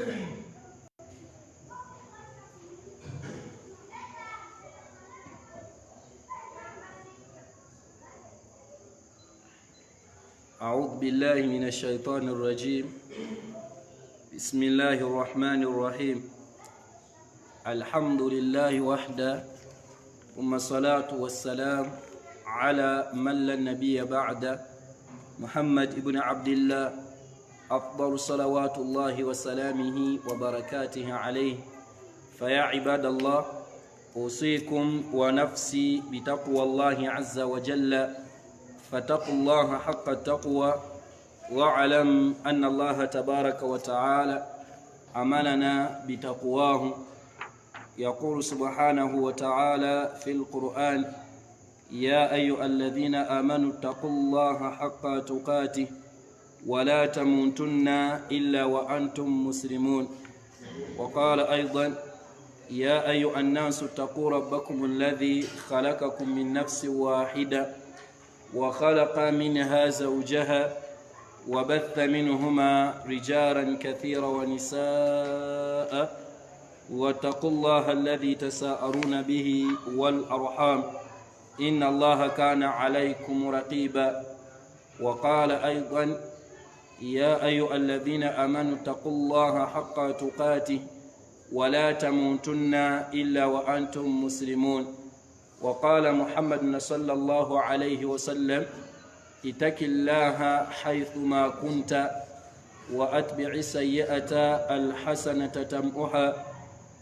أعوذ بالله من الشيطان الرجيم. بسم الله الرحمن الرحيم. الحمد لله وحده، ثم الصلاة والسلام على من لا نبي بعده، محمد بن عبد الله، أفضل صلوات الله وسلامه وبركاته عليه. فيا عباد الله، أوصيكم ونفسي بتقوى الله عز وجل، فاتقوا الله حق التقوى، واعلم أن الله تبارك وتعالى أمرنا بتقواه. يقول سبحانه وتعالى في القرآن: يا أيها الذين آمنوا اتقوا الله حق تقاته ولا تموتن إلا وأنتم مسلمون. وقال أيضا: يا أيها الناس اتقوا ربكم الذي خلقكم من نفس واحدة وخلق منها زوجها وبث منهما رجالا كثيرا ونساء، واتقوا الله الذي تساءلون به والأرحام، إن الله كان عليكم رقيبا. وقال أيضا: يا أيها الذين آمنوا اتقوا الله حق تقاته ولا تموتن إلا وأنتم مسلمون. وقال محمد صلى الله عليه وسلم: اتق الله حيثما كنت وأتبع السيئة الحسنة تمحها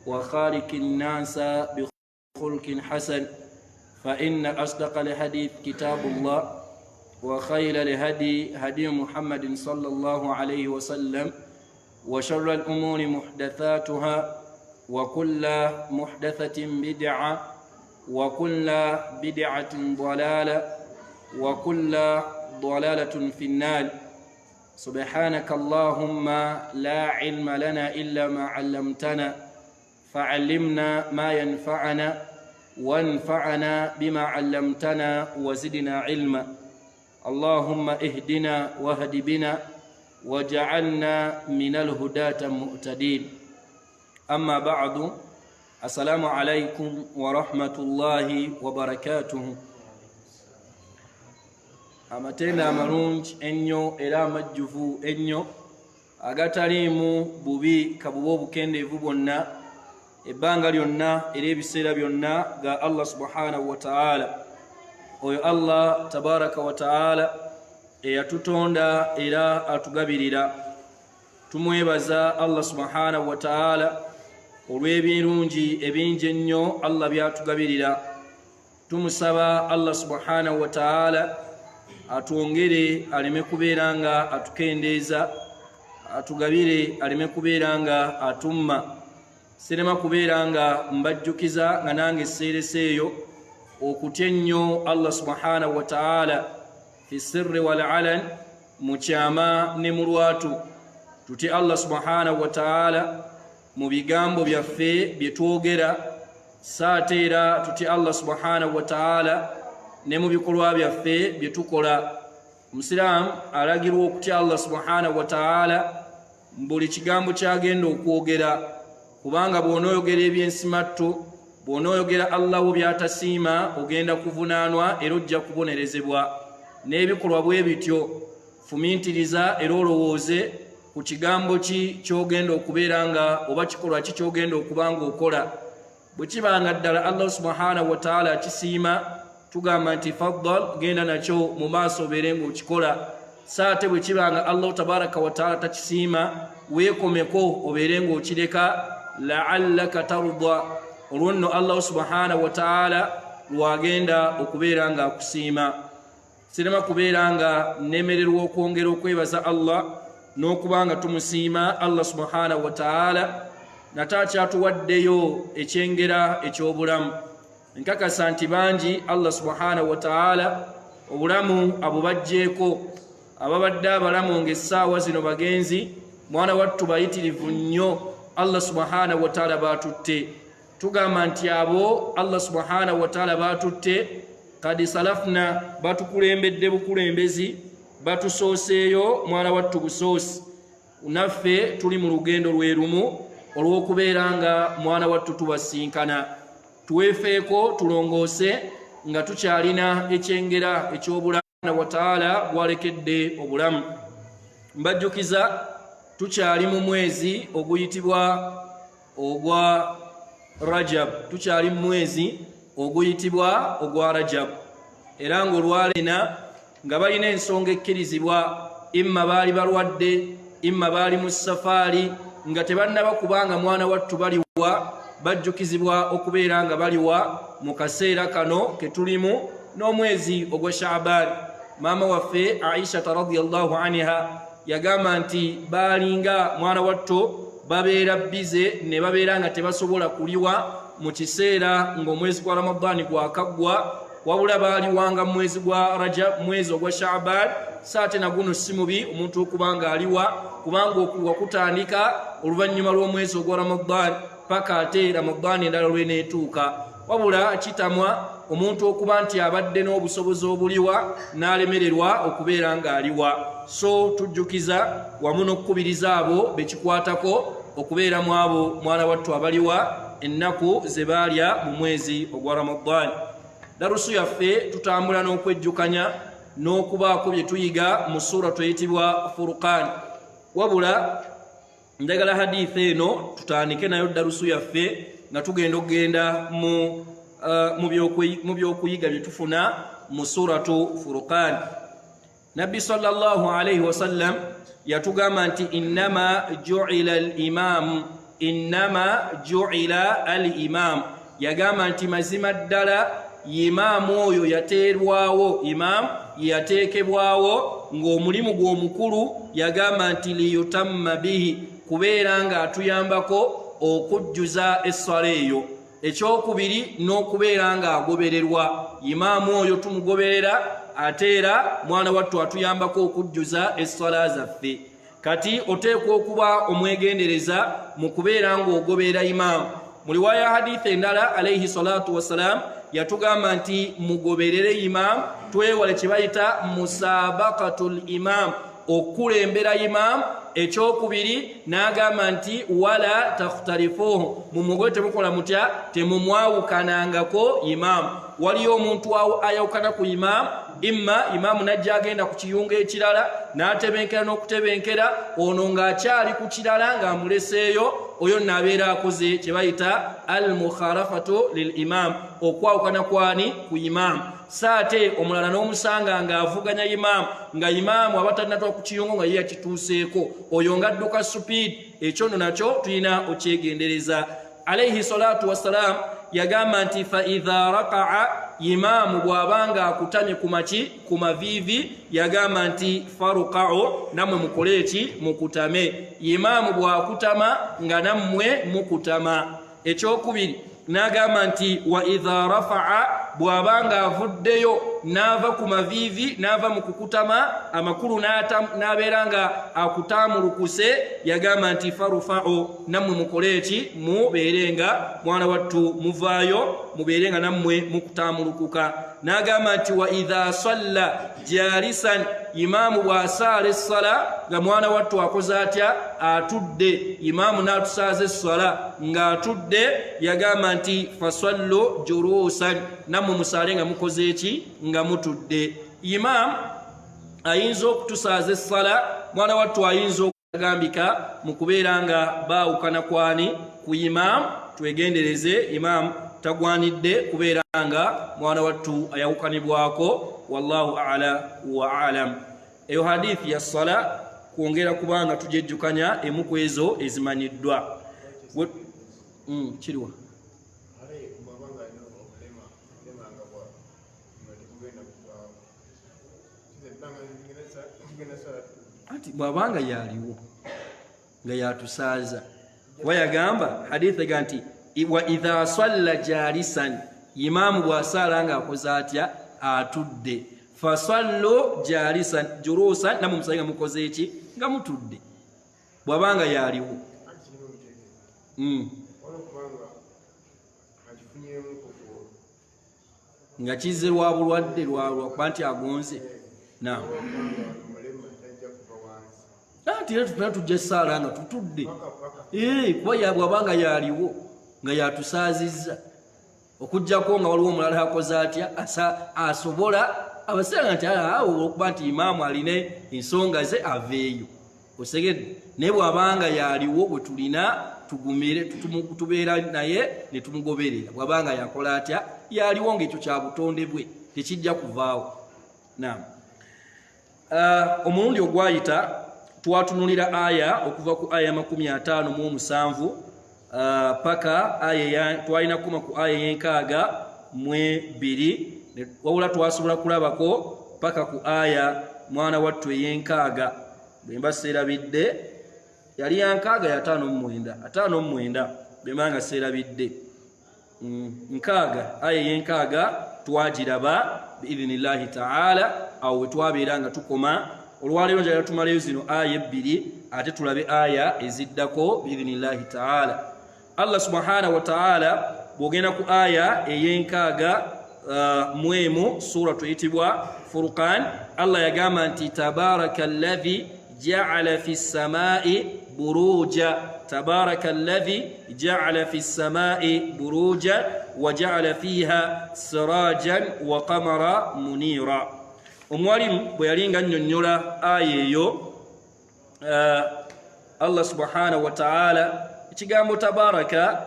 وخالق الناس بخلق حسن. فإن أصدق الحديث كتاب الله، وخير الهدي هدي محمد صلى الله عليه وسلم، وشر الأمور محدثاتها، وكل محدثة بدعة، وكل بدعة ضلالة، وكل ضلالة في النار. سبحانك اللهم لا علم لنا إلا ما علمتنا، فعلمنا ما ينفعنا وانفعنا بما علمتنا وزدنا علما. اللهم اهدنا واهد بنا وجعلنا من الهداة المهتدين. أما بعد، السلام عليكم ورحمة الله وبركاته. Amatenda amalungi ennyo era amajjuvu ennyo agataliimu bubi kabuba obukendeevu bwonna, ebbanga lyonna era ebiseera byonna ga Allah subhanahu wa ta'ala. Oyo Allah tabaraka wa ta'ala eyatutonda era atugabirira. Tumwebaza Allah subhanahu wa ta'ala olw'ebirungi ebingi ennyo Allah byatugabirira. Tumusaba Allah subhanahu wa ta'ala atwongere aleme kubeera nga atukendeeza, atugabire aleme kubeera nga atumma, sirema kubeera nga mbajjukiza nga nange seereseeyo okutya ennyo Allah subhanahu wa ta'ala fi sirri wal alan, mu kyama ne mu lwatu. Tutye Allah subhanahu wa ta'ala mu bigambo byaffe bye twogera, saate era tutye Allah subhanahu wa ta'ala ne mu bikolwa byaffe bye tukola. Omusiraamu alagirwa okutya Allah subhanahu wa ta'ala mu buli kigambo kyagenda okwogera, kubanga bw'onooyogera ebyensimattu, bw'onooyogera Allah wo by'atasiima, ogenda kuvunaanwa era ojja kubonerezebwa. N'ebikolwa bwe bityo, fumintiriza era olowooze ku kigambo ki kyogenda okubeera nga, oba kikolwa ki kyogenda okuba nga okola. Bwe kibanga ddala Allah subhanahu wa ta'ala akisiima, tugamba nti faddal, genda nakyo mu maaso obeere ng'okikola. Saate bwe kibanga Allah tabaraka wa ta'ala takisiima, weekomeko obeere ng'okireka, la'allaka tarda, olwo nno Allah subhanahu wa ta'ala lwagenda okubeera nga akusiima. Sirema kubeera nga nemererwa okwongera okwebaza Allah n'okubanga tumusiima Allah subhanahu wa ta'ala natakyatuwaddeyo ekyengera eky'obulamu. Nkakasa nti bangi Allah subhanahu wa ta'ala obulamu abubajjeeko. Ababadde abalamu ng'essaawa zino bagenzi, mwana wattu bayitirivu nnyo, Allah subhanahu wa ta'ala batutte. Tugamba nti abo Allah subhanahu wa ta'ala batutte, kadi salafna, batukulembedde bukulembezi, batusooseeyo mwana wattu busoosi. naffe tuli mu lugendo lwerumu olw'okubeera nga mwana wattu tubasinkana tuweefeeko tulongoose nga tukyalina ekyengera eky'obulamu wa taala gwalekedde obulamu. Mbajjukiza tukyali mu mwezi oguyitibwa ogwa Rajab, tukyali mu mwezi oguyitibwa ogwa Rajab, era ng'olwaleena nga balina ensonga ekkirizibwa, imma baali balwadde, imma baali mu safaari, nga tebannaba kubanga mwana wattu baliwa, bajjukizibwa okubeera nga baliwa mu kaseera kano ke tulimu n'omwezi ogwa Shaaban. Maama waffe Aisha radhiyallahu anha yagamba nti baalinga mwana wattu babeera bize ne babeera nga tebasobola kuliwa mu kiseera ng'omwezi gwa Ramadani gwakaggwa, wabula baaliwanga mu mwezi gwa Rajab, mwezi ogwa Shaaban. Saate na guno si mubi omuntu okubanga aliwa, kubanga okuwa kutandika oluvannyuma lw'omwezi ogwa Ramadani paka ate Ramadani endala lweneetuuka, wabula kitamwa omuntu okuba nti abadde n'obusobozi obuliwa n'alemererwa okubeera ng'aliwa. So tujjukiza wamu n'okukubiriza abo bekikwatako okubeera mu abo mwana wattu abaliwa ennaku ze baalya mu mwezi ogwa Ramadani. Darusu yaffe tutambula n'okwejjukanya n'okubaako bye tuyiga mu sura tuyitibwa Furqan, wabula njagala hadithi eno tutandike nayo darusu yaffe nga tugenda okugenda mu byokuyiga bye tufuna mu suratu Furqan. Nabbi sallallahu alayhi wasallam yatugamba nti innama ju'ila al-imam, innama ju'ila al-imam, yagamba nti mazima ddala imaamu oyo yateerwawo, imaamu yateekebwawo ng'omulimu gw'omukulu yagamba nti liyutamma bihi, kubeera nga atuyambako okujjuza essala eyo. Ekyokubiri n'okubeera nga agobererwa, imaamu oyo tumugoberera ate era mwana wattu atuyambako okujjuza essala zaffe. Kati oteekwa okuba omwegendereza mu kubeera ng'ogoberera imaamu. Mu riwaya hadithi endala alayhi salatu wassalam yatugamba nti mugoberere imaamu, twewale kye bayita musabaqatul imam, okulembera imaamu. Ekyokubiri n'agamba nti wala takhtalifuhu, mumugoye temukola mutya, temumwawukanangako imaamu. Waliyo omuntu ayawukana ku imaamu, imma imaamu najja agenda ku kiyunga ekirala n'atebenkera n'okutebenkera, ono ng'akyali ku kirala ng'amuleseeyo, oyo n'abeera akoze kye bayita al-mukhalafatu lil imam, okwawukana kwani ku imaamu. Saate omulala n'omusanga ng'avuganya imaamu, nga imaamu aba talinatwa ku kiyungo nga ye yakituuseeko, oyo ng'adduka supiidi. Ekyo nno nakyo tulina okyegendereza. Alayhi salatu wassalam yagamba nti fa idha raka'a, imaamu bw'abanga akutamye ku maki, ku maviivi, yagamba nti faruka'u, nammwe mukole eki, mukutame. Imaamu bw'akutama nga nammwe mukutama. Ekyokubiri n'agamba nti wa idha rafa'a, bw'abanga avuddeyo n'ava ku maviivi n'ava mu kukutama amakulu n'abeera nga akutamulukuse, yagamba nti farufa'u, nammwe mukole eki, mubeerenga mwana wattu muvaayo, mubeerenga nammwe mukutamulukuka. N'agamba nti wa idha salla jalisan, imaamu bw'asaala essala nga mwana wattu akoze atya, atudde, imaamu n'atusaaza essala ng'atudde, yagamba nti fasallu julusan, nammwe musaale nga mukoze eki, nga mutudde. Imaamu ayinza okutusaaza essala, mwana wattu ayinza okugambika mu kubeera nga baawukana kwani ku imaamu. Twegendereze, imaamu tagwanidde kubeera nga mwana wattu ayawukanibwako. Wallahu a'la wa a'lam. Eyo hadithi ya ssala kwongera kubanga tujejjukanya emu ku ezo ezimanyiddwa. Kiriwa anti bw'abanga yaliwo nga yatusaaza, kuba yagamba hadithi ga nti wa idha salla jalisan, imaamu bw'asaala nga akoze atya, atudde. Fasallu jalisan julusan, nammwe musaale nga mukoze eki, nga mutudde, bw'abanga yaliwo. Nga kizze lwa bulwadde lwakuba nti agonze. kati era tupera tujja saala nga tutudde kuba yabwabanga yaliwo nga yatusaazizza okujjako nga waliwo omulala akoze atya asobola abaseera nti okuba nti imaamu alina ensonga ze aveeyo osegedde naye bwabanga yaliwo bwe tulina tugumire tubeera naye ne tumugoberera bwabanga yakola atya yaliwo ngaekyo kya butonde bwe tekijja kuvaawo. Omulundi ogwayita twatunulira aya okuva ku aya 57 paka twalina kuma ku aya y'enkaaga mu 2 wabula twasobola kulabako paka ku aya mwana wattu ey'enkaaga bwemba seerabidde yali yankaaga ya 59 bwembanga seerabidde nkaaga aya y'enkaaga twagiraba biidhinillahi taala awo wetwabeera nga tukoma. Olwaleero njagala tumaleyo zino aya 2 ate tulabe aya eziddako biidhinillahi taala. Allah subhanahu wa taala bwogenda ku aya ey'enkaaga mwemu suratu eyitibwa Furqan, Allah yagamba nti tabaraka alladhi ja'ala fi ssamai buruja, tabaraka alladhi ja'ala fi ssamai buruja wa ja'ala fiha sirajan wa qamara munira. Omwalimu bwe yalinga annyonnyola aya eyo Allah subhanahu wa ta'ala ekigambo tabaraka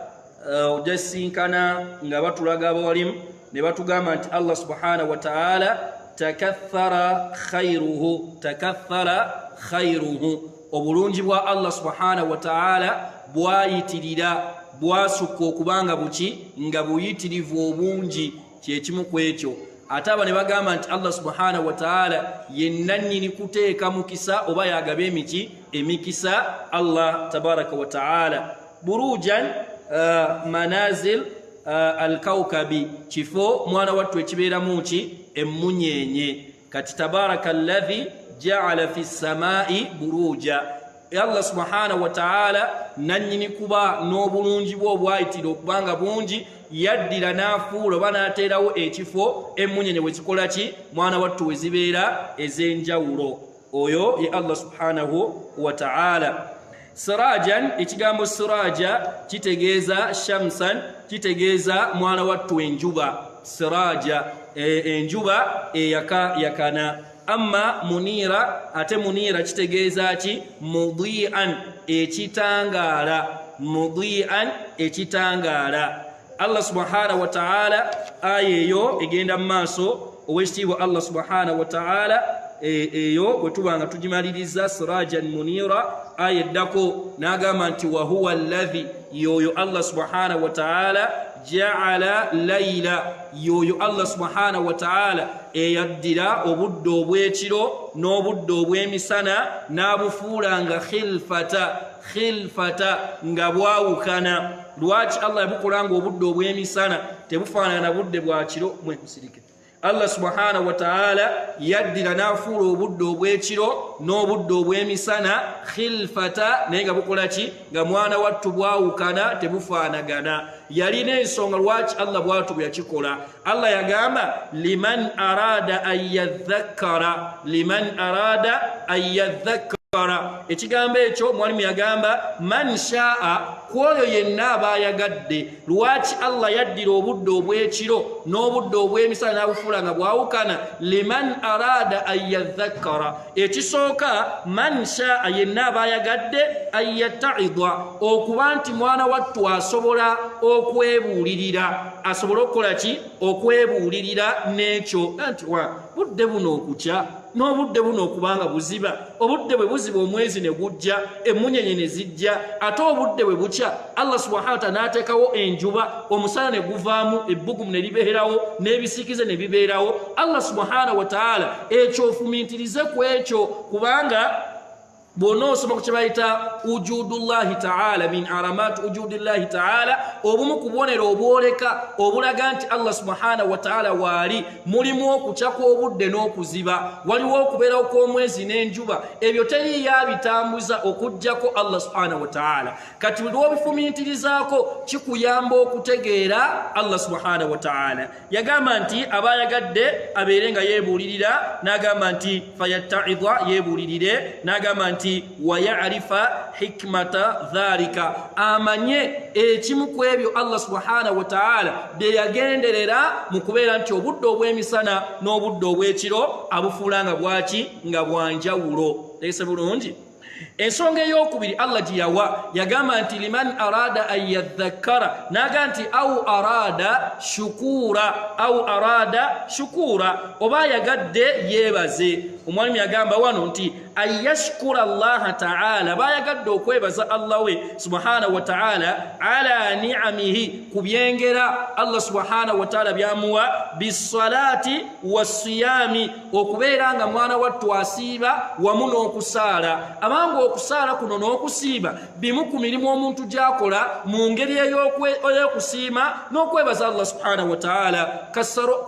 ojasinkana nga batulaga abawalimu ne batugamba nti Allah subhanahu wa ta'ala takathara khairuhu, obulungi bwa Allah subhanahu wa ta'ala bwayitirira bwasukka okubanga buki nga buyitirivu obungi kyekimu ku ekyo. Ate aba ne bagamba nti Allah subhanahu wa ta'ala yenna nnyini kuteeka mukisa oba yagaba emikisa Allah tabaraka wa ta'ala. Burujan manazil alkaukabi, kifo mwana wattu ekibeeramu ki emmunyenye. Kati tabaraka alladhi ja'ala fi ssamai buruja, Allah subhanahu wa ta'ala nannyini kuba n'obulungi bwe obwayitira okubanga bungi yaddira n'afuula oba n'ateerawo ekifo emmunyenye wezikola ki mwana wattu wezibeera ez'enjawulo. Oyo ye Allah subhanahu wa ta'ala. Sirajan, ekigambo siraja kitegeeza shamsan, kitegeeza mwana wattu enjuba. Siraja enjuba yakana. Amma munira, ate munira kitegeeza ki mudian, ekitangaala. Allah subhanahu wa ta'ala aya eyo egenda mu maaso owekitiibwa Allah subhanahu wa ta'ala eyo bwe tuba nga tugimaliriza sirajan munira aya eddako n'agamba nti wahuwa alladhi, yoyo Allah subhanahu wa ta'ala ja'ala layla, yoyo Allah subhanahu wa ta'ala eyaddira obudde obw'ekiro n'obudde obw'emisana n'abufuula nga khilfata nga bwawukana. Lwaki Allah yabukolanga obudde obw'emisana tebufaanana na budde bwa kiro? Musirike Allah subhanahu wa ta'ala yaddira n'afuula obudde obw'ekiro n'obudde obw'emisana khilfata, naye nga bukola ki? Nga mwana wattu bwawukana tebufaanagana. Yalina ensonga lwaki Allah bwatu bwe yakikola. Allah yagamba liman arada an yadhakkara, ekigambo ekyo mwalimu yagamba man shaa, kwoyo yenna aba ayagadde. Lwaki Allah yaddira obudde obw'ekiro n'obudde obw'emisana n'abufuula nga bwawukana? Liman arada an yadhakkara, ekisooka man shaa yenna aba ayagadde an yattaidha, okuba nti mwana wattu asobola okwebuulirira, asobola okukola ki? Okwebuulirira n'ekyo nti budde buno okukya n'obudde buno okubanga buziba, obudde bwe buziba omwezi ne gujja, emmunyenye ne zijja, ate obudde bwe bukya Allah subhanahu wa ta'ala n'ateekawo enjuba, omusana ne guvaamu, ebbugumu ne libeerawo, n'ebisikize ne bibeerawo. Allah subhanahu wa ta'ala ekyo ofumintirize ku ekyo, kubanga bw'onoosoma ku kye bayita wujudullahi ta'ala, min aramat wujudillahi ta'ala, obumu ku bubonero obwoleka obulaga nti Allah subhanahu wa ta'ala waali, mulimu okukya kw'obudde n'okuziba, waliwo okubeerawo kw'omwezi n'enjuba. Ebyo teriyo abitambuza okuggyako Allah subhanahu wa ta'ala. Kati buli lw'obifumintirizaako kikuyamba okutegeera Allah subhanahu wa ta'ala. Yagamba nti abayagadde abeere nga yeebuulirira, n'agamba nti fayatta'idha, yeebuulirire, n'agamba nti nti wa ya'rifa hikmata dhalika amanye ekimu ku ebyo Allah subhanahu wa ta'ala bye yagenderera mu kubeera nti obudde obw'emisana n'obudde obw'ekiro abufuulanga bwaki nga bwanjawulo. Tegese bulungi. Ensonga ey'okubiri Allah gye yawa yagamba nti liman arada an yadhakkara naga nti au arada shukura oba yagadde yeebaze. Omwalimu yagamba wano nti ayashkura Allah ta'ala bayagadde okwebaza Allah we subhanahu wa ta'ala ala ni'amihi kubyengera Allah subhanahu wa ta'ala byamuwa bisalati wasiyami okubeera nga mwana wattu asiiba wamu n'okusaala. Amangu okusaala kuno n'okusiiba bimu ku mirimu omuntu gy'akola mu ngeri ey'okusiima n'okwebaza Allah subhanahu wa ta'ala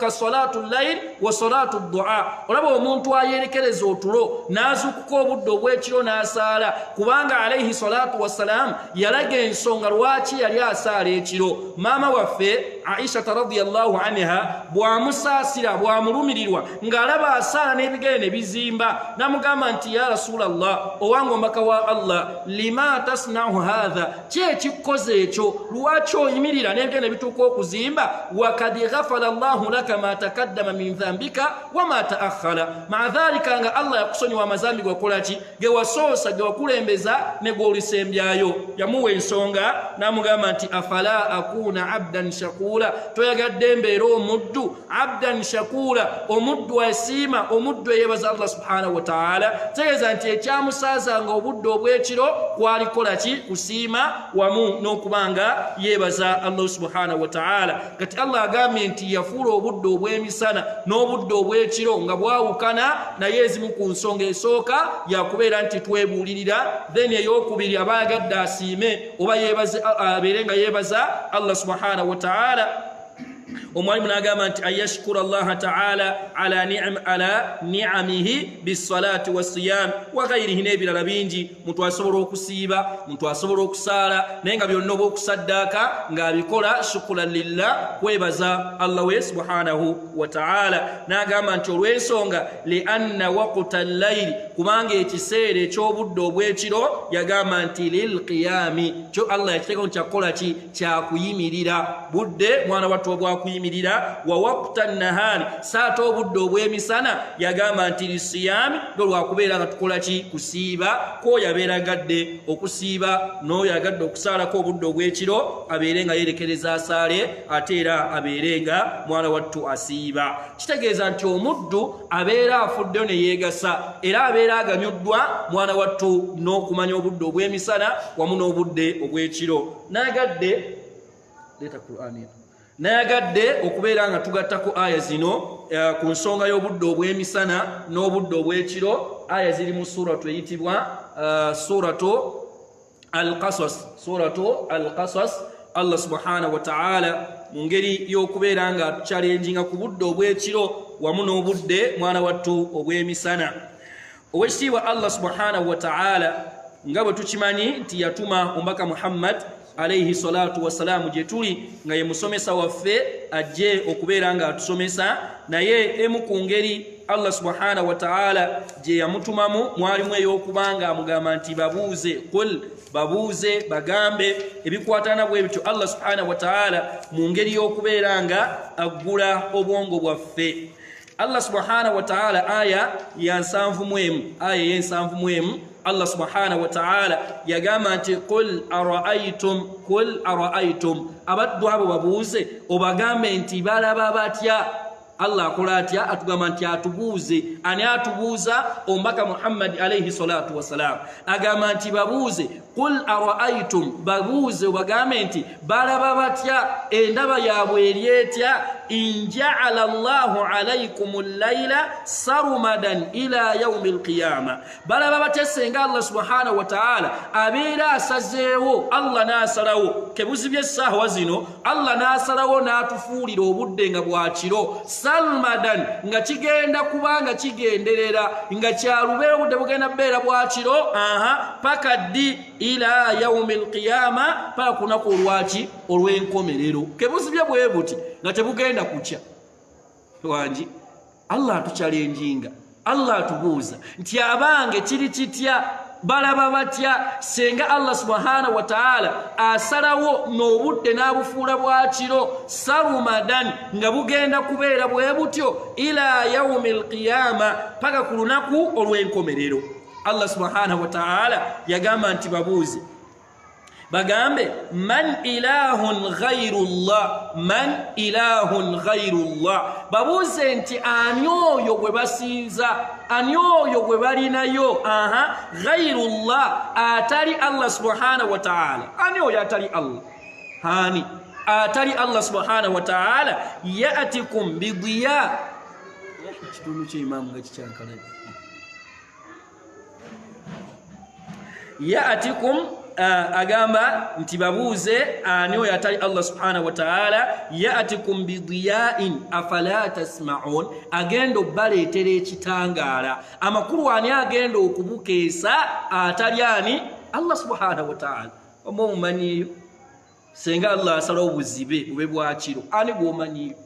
kasalatu layl wa salatu du'a. Olaba omuntu ayerekereza otulo n'azuukuka obudde obw'ekiro n'asaala kubanga alayhi salatu wassalam yalaga ensonga lwaki yali asaala ekiro. Maama waffe Aisha radhiyallahu anha bw'amusaasira bw'amulumirirwa ng'alaba asaala n'ebigere ne bizimba n'amugamba nti ya Rasulallah owange omubaka wa Allah lima tasna'u hadha kyekikoze ekyo lwaki oyimirira n'ebigere ne bituuka okuzimba wakad ghafara Allahu laka ma takaddama min dhambika wa ma ta'akhkhara ma'a dhalika nga Allah yakusonyiwa amazambi gwakola ki ge wasoosa ge wakulembeza ne gw'olisembyayo. Yamuwa ensonga n'amugamba nti afala akuna abdan shakura toyagadde mbeera omuddu abdan shakura omuddu asiima omuddu eyeebaza Allah subhanahu wa ta'ala. Tegeeza nti ekyamusaazanga obudde obw'ekiro kwalikola ki kusiima wamu n'okubanga yeebaza Allah subhanahu wa ta'ala. Kati Allah agambye nti yafuula obudde obw'emisana n'obudde obw'ekiro nga bwawukana naye ezimu ku nsonga esooka yakubeera nti twebuulirira then ey'okubiri abayagadde asiime oba abeere nga yeebaza Allah subhanahu wa ta'ala. Omwalimu n'agamba nti ayashkura Allah ta'ala ala ni'amihi bisalati wasiyam wa ghayrihi n'ebirala bingi. Muntu asobola okusiiba, muntu asobola okusaala naye nga byonna oba okusaddaaka ng'abikola shukran lillah kwebaza Allah we subhanahu wa ta'ala. N'agamba nti olw'ensonga li anna waqta al-layli kubanga ekiseera eky'obudde obw'ekiro yagamba nti lilqiyami kyo Allah yakiteekawo nti kyakukola ki kyakuyimirira budde mwana wattu obwakuyimirira. Wa waqta nahari saata obudde obw'emisana yagamba nti lisiyami lwakubeera nga tukola ki kusiiba k'oyo abeera agadde okusiiba n'oyo agadde okusaalako obudde obw'ekiro abeere nga yerekereza asaale ate era abeere nga mwana wattu asiiba. Kitegeeza nti omuddu abeera afuddeyo ne yeegasa era abeera aganyuddwa mwana wattu n'okumanya obudde obw'emisana wamu n'obudde obw'ekiro. Nayagadde okubeera nga tugattako aya zino ku nsonga y'obudde obw'emisana n'obudde obw'ekiro. Aya ziri mu suratu eyitibwa suratu al-Qasas. Allah subhanahu wa ta'ala mu ngeri y'okubeera nga tuchalenjinga ku budde obw'ekiro wamu n'obudde mwana wattu obw'emisana. Owekitiibwa Allah subhanahu wa ta'ala nga bwe tukimanyi nti yatuma omubaka Muhammad alayhi salatu wassalamu gye tuli nga ye musomesa waffe ajje okubeera nga atusomesa naye emu ku ngeri Allah subhanahu wa ta'ala gye yamutumamu mwalimu ey'okubanga amugamba nti babuuze bagambe ebikwatana bwe bityo Allah subhanahu wa ta'ala mu ngeri y'okubeera nga aggula obwongo bwaffe. Allah subhanahu wa ta'ala aya ya 71 Allah subhanahu wa ta'ala yagamba nti qul ara'aytum abaddu abo babuuze obagambe nti balaba batya. Allah akola atya atugamba nti atubuuze. Ani atubuuza? Omubaka Muhammad alayhi salatu wassalam agamba nti babuuze qul ara'aytum babuuze obagambe nti balaba batya endaba yaabwe eri etya in ja'ala Allahu alaykum al-layla sarumadan ila yawm al-qiyamah balaba batya senga Allah subhanahu wa ta'ala abeera asazeewo Allah n'asalawo kebuzibye essaawa zino Allah n'asalawo n'atufuulira obudde nga bwa kiro salmadan nga kigenda kubanga kigenderera nga kyalubeera obudde bugenda beera bwa kiro paka ddi ila yaumil qiyama paka kunaku olwaki olw'enkomerero kebuzibye bwe buti nga tebugenda kukya wangi. Allah atuchalenjinga Allah atubuuza nti abange kiri kitya balaba batya senga Allah subhanahu wa ta'ala asalawo n'obudde n'abufuula bwa kiro sarumadan nga bugenda kubeera bwe butyo ila yaumil qiyama paka ku lunaku olw'enkomerero. Allah subhanahu wa ta'ala yagamba nti babuuze bagambe man ilahun ghayrullah, man ilahun ghayrullah, babuuze nti ani oyo gwe basinza, ani oyo gwe balinayo, ghayrullah, atali Allah subhanahu wa ta'ala. Ani oyo atali Allah? Hani atali Allah subhanahu wa ta'ala. Ya'tikum bidiya, kitundu ky'imaamu nga kikyankalabi. Ya'tikum agamba nti babuuze ani oyo atali Allah subhanahu wa ta'ala. Ya'tikum bidiyain afala tasma'un, agenda obbaleetera ekitangaala. Amakulu ani agenda okubukeesa atali ani? Allah subhanahu wa ta'ala. Omu omumanyiyo senga Allah asalawo obuzibe bube bwa kiro, ani gw'omanyiyo